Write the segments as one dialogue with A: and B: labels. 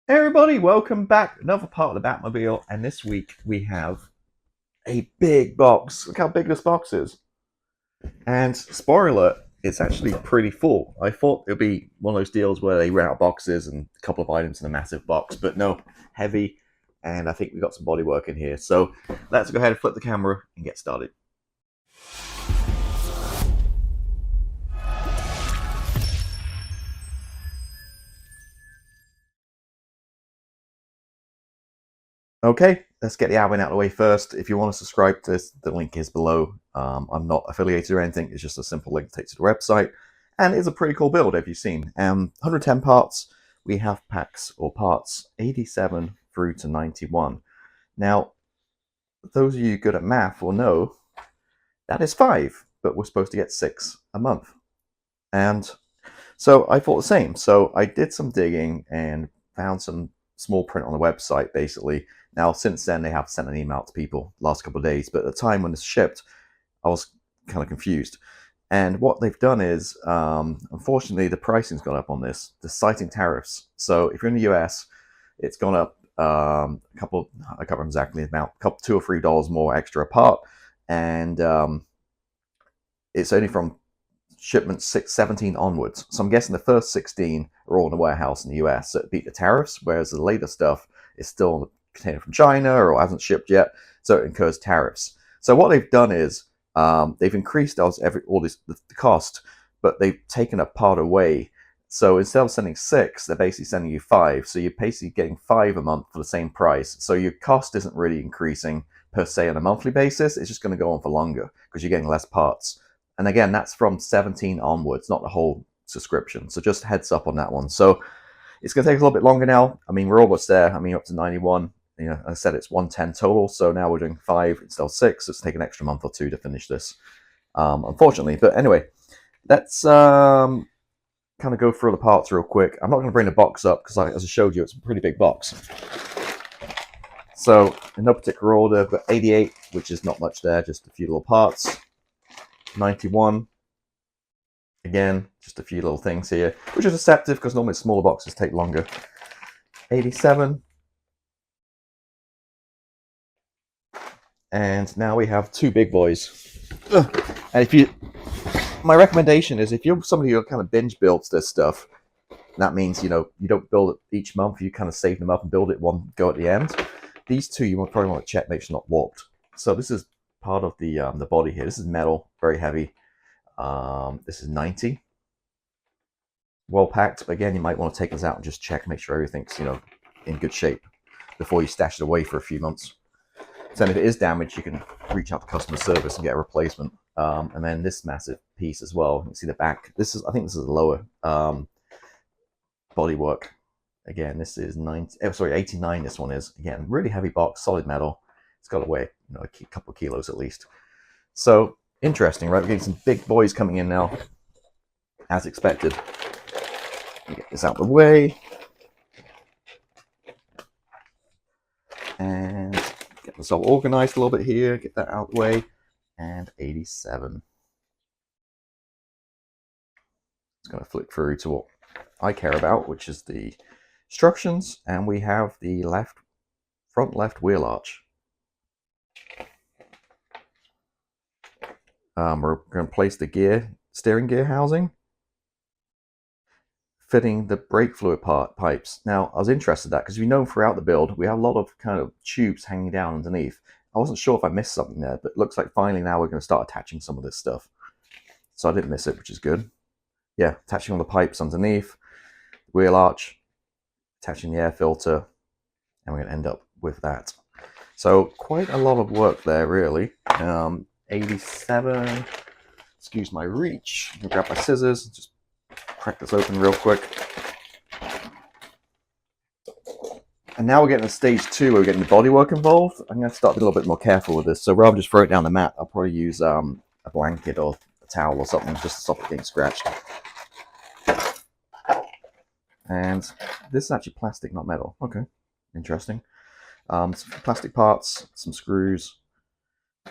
A: Hey everybody, welcome back. Another part of the Batmobile, and this week we have a big box. Look how big this box is. And spoiler alert, it's actually pretty full. I thought it'd be one of those deals where they ran out boxes and a couple of items in a massive box, but no, heavy, and I think we got some body work in here. So let's go ahead and flip the camera and get started. Okay, let's get the admin out of the way first. If you want to subscribe to this, the link is below. I'm not affiliated or anything. It's just a simple link to take to the website. And it's a pretty cool build, if you've seen. 110 parts. We have packs or parts 87 through to 91. Now, those of you good at math will know that is 5, but we're supposed to get 6 a month. And so I thought the same. So I did some digging and found some small print on the website, basically. Now, since then, they have sent an email to people the last couple of days, but at the time when it's shipped, I was kind of confused. And what they've done is, unfortunately, the pricing's gone up on this, the citing tariffs. So if you're in the US, it's gone up a couple, I can't remember exactly the amount, $2 or $3 more extra a part. And it's only from shipment 17 onwards. So I'm guessing the first 16 are all in the warehouse in the US, so it beat the tariffs, whereas the later stuff is still in the container from China or hasn't shipped yet, so it incurs tariffs. So what they've done is they've increased all this the cost, but they've taken a part away. So instead of sending 6, they're basically sending you 5. So you're basically getting 5 a month for the same price. So your cost isn't really increasing per se on a monthly basis. It's just going to go on for longer because you're getting less parts. And again, that's from 17 onwards, not the whole subscription. So just heads up on that one. So it's going to take a little bit longer now. I mean, we're almost there. I mean, up to 91. You know, I said it's 110 total. So now we're doing 5 instead of 6. It's taken an extra month or 2 to finish this, unfortunately. But anyway, let's kind of go through the parts real quick. I'm not going to bring the box up because, as I showed you, it's a pretty big box. So in no particular order, I've got 88, which is not much there, just a few little parts. 91, again, just a few little things here, which is deceptive because normally smaller boxes take longer. 87, and now we have 2 big boys. And my recommendation is if you're somebody who kind of binge builds this stuff, that means you don't build it each month, you kind of save them up and build it one go at the end. These 2 you probably want to check, make sure not warped. So this is part of the body here. This is metal, very heavy. This is 90, well packed. But again, you might want to take this out and just check, make sure everything's in good shape before you stash it away for a few months. So if it is damaged, you can reach out to customer service and get a replacement. And then this massive piece as well. You can see the back. I think this is the lower bodywork. Again, this is 89. This one is again really heavy box, solid metal. It's got to weigh a couple of kilos at least. So interesting, right? We're getting some big boys coming in now, as expected. Get this out of the way, and get this all organized a little bit here. Get that out of the way, and 87. It's going to flick through to what I care about, which is the instructions, and we have the front left wheel arch. We're going to place the steering gear housing, fitting the brake fluid pipes. Now, I was interested in that because throughout the build, we have a lot of kind of tubes hanging down underneath. I wasn't sure if I missed something there, but it looks like finally now we're going to start attaching some of this stuff. So I didn't miss it, which is good. Yeah, attaching all the pipes underneath, wheel arch, attaching the air filter, and we're going to end up with that. So quite a lot of work there, really. 87, excuse my reach. I'm gonna grab my scissors, just crack this open real quick. And now we're getting to stage 2 where we're getting the bodywork involved. I'm going to start being a little bit more careful with this. So rather than just throw it down the mat, I'll probably use a blanket or a towel or something just to stop it getting scratched. And this is actually plastic, not metal. Okay, interesting. Some plastic parts, some screws.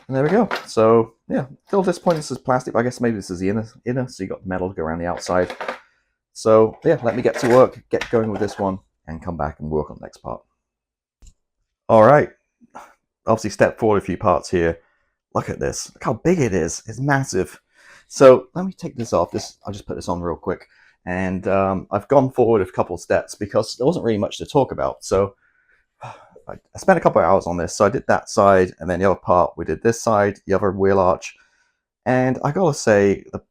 A: And there we go. So yeah, still at this point this is plastic, but I guess maybe this is the inner, so you got metal to go around the outside. So yeah, let me get to work, get going with this one, and come back and work on the next part. All right, obviously step forward a few parts here. Look at this, look how big it is, it's massive. So let me take this off, I'll just put this on real quick. And I've gone forward a couple of steps because there wasn't really much to talk about. So I spent a couple of hours on this. So I did that side, and then the other part, we did this side, the other wheel arch. And I gotta say, the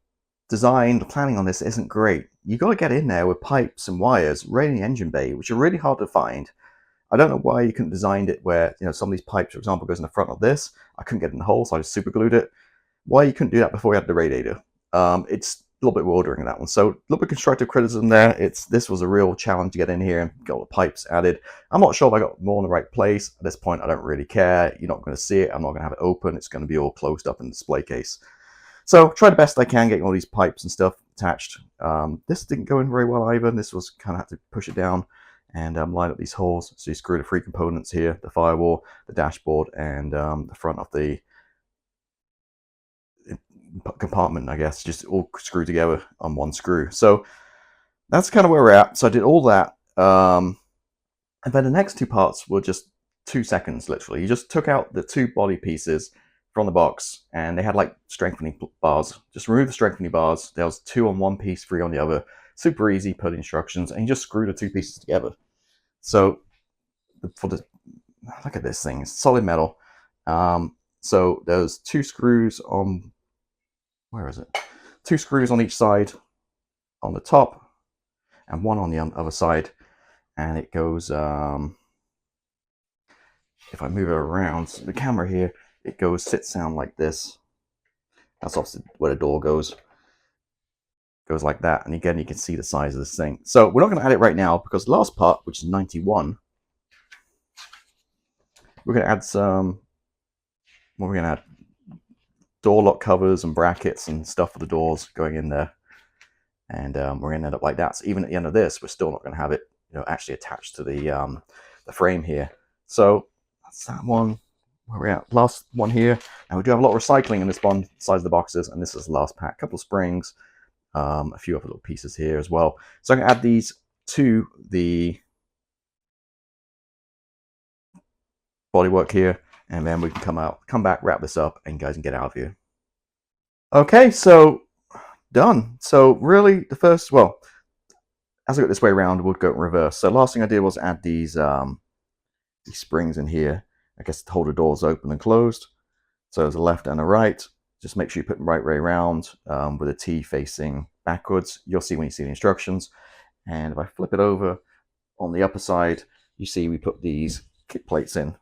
A: design, the planning on this isn't great. You gotta get in there with pipes and wires right in the engine bay, which are really hard to find. I don't know why you couldn't designed it where, you know, some of these pipes, for example, goes in the front of this. I couldn't get in the hole, so I just super glued it. Why you couldn't do that before we had the radiator? It's a little bit bewildering, that one. So a little bit constructive criticism there. This was a real challenge to get in here and get all the pipes added. I'm not sure if I got more in the right place. At this point, I don't really care. You're not going to see it. I'm not going to have it open. It's going to be all closed up in the display case. So try the best I can getting all these pipes and stuff attached. This didn't go in very well either. This was kind of had to push it down and line up these holes. So you screw the 3 components here, the firewall, the dashboard, and the front of the compartment, I guess, just all screwed together on one screw. So that's kind of where we're at. So I did all that. And then the next 2 parts were just 2 seconds, literally. You just took out the 2 body pieces from the box, and they had like strengthening bars. Just remove the strengthening bars. There was 2 on one piece, 3 on the other. Super easy, put instructions, and you just screw the 2 pieces together. So look at this thing, it's solid metal. So there's 2 screws on, where is it? 2 screws on each side on the top, and 1 on the other side. And it goes, if I move it around, so the camera here, it sits down like this. That's obviously where the door goes. Goes like that, and again you can see the size of this thing. So we're not going to add it right now because the last part, which is 91, we're going to add some, well, we're going to add door lock covers and brackets and stuff for the doors going in there, and we're going to end up like that. So even at the end of this, we're still not going to have it, you know, actually attached to the frame here. So that's that one. Where we're at, last one here, and we do have a lot of recycling in this one, size of the boxes, and this is the last pack. A couple of springs, a few other little pieces here as well. So I'm going to add these to the bodywork here, and then we can come back, wrap this up, and guys can get out of here. Okay, so done. So really, the first, well, as I got this way around, we'll go in reverse. So last thing I did was add these springs in here, I guess, to hold the doors open and closed. So there's a left and a right. Just make sure you put them right way around with a T facing backwards. You'll see when you see the instructions. And if I flip it over on the upper side, you see we put these kick plates in.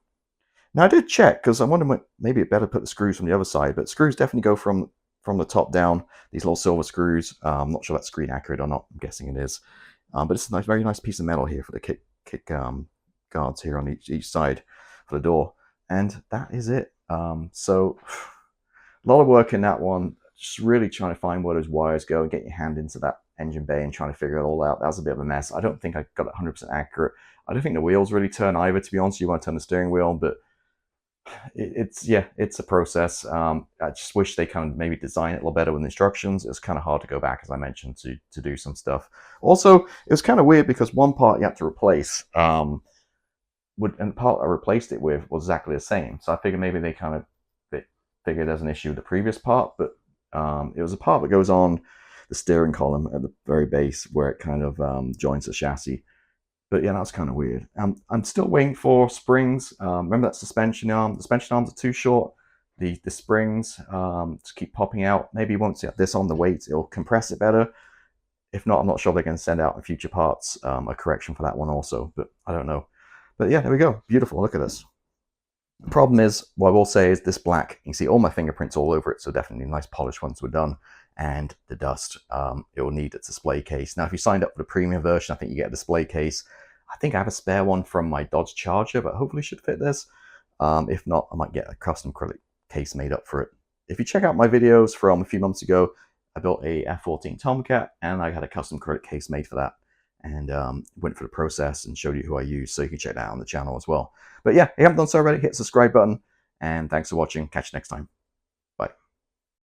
A: Now I did check because I wondered maybe it better put the screws from the other side, but screws definitely go from the top down. These little silver screws. I'm not sure that's screen accurate or not. I'm guessing it is. But it's a nice, very nice piece of metal here for the kick guards here on each side for the door. And that is it. So a lot of work in that one, just really trying to find where those wires go and get your hand into that engine bay and trying to figure it all out. That was a bit of a mess. I don't think I got it 100% accurate. I don't think the wheels really turn either, to be honest. You want to turn the steering wheel, but it's a process. I just wish they kind of maybe design it a little better with instructions. It's kind of hard to go back, as I mentioned, to do some stuff. Also, it was kind of weird because one part you had to replace, and the part I replaced it with was exactly the same. So I figured maybe they kind of figured there's an issue with the previous part, but it was a part that goes on the steering column at the very base where it kind of joins the chassis. But yeah, that's kind of weird. I'm still waiting for springs. Remember that suspension arm? The suspension arms are too short. The springs just keep popping out. Maybe once you have this on the weight, it'll compress it better. If not, I'm not sure they're going to send out in future parts a correction for that one also, but I don't know. But yeah, there we go. Beautiful. Look at this. The problem is, what I will say is this black, you can see all my fingerprints all over it, so definitely nice polish once we're done. And the dust, it will need a display case. Now, if you signed up for the premium version, I think you get a display case. I think I have a spare one from my Dodge Charger, but hopefully should fit this. If not, I might get a custom acrylic case made up for it. If you check out my videos from a few months ago, I built a F14 Tomcat, and I had a custom acrylic case made for that. And went through the process and showed you who I use, so you can check that out on the channel as well. But yeah, if you haven't done so already, hit the subscribe button, and thanks for watching. Catch you next time.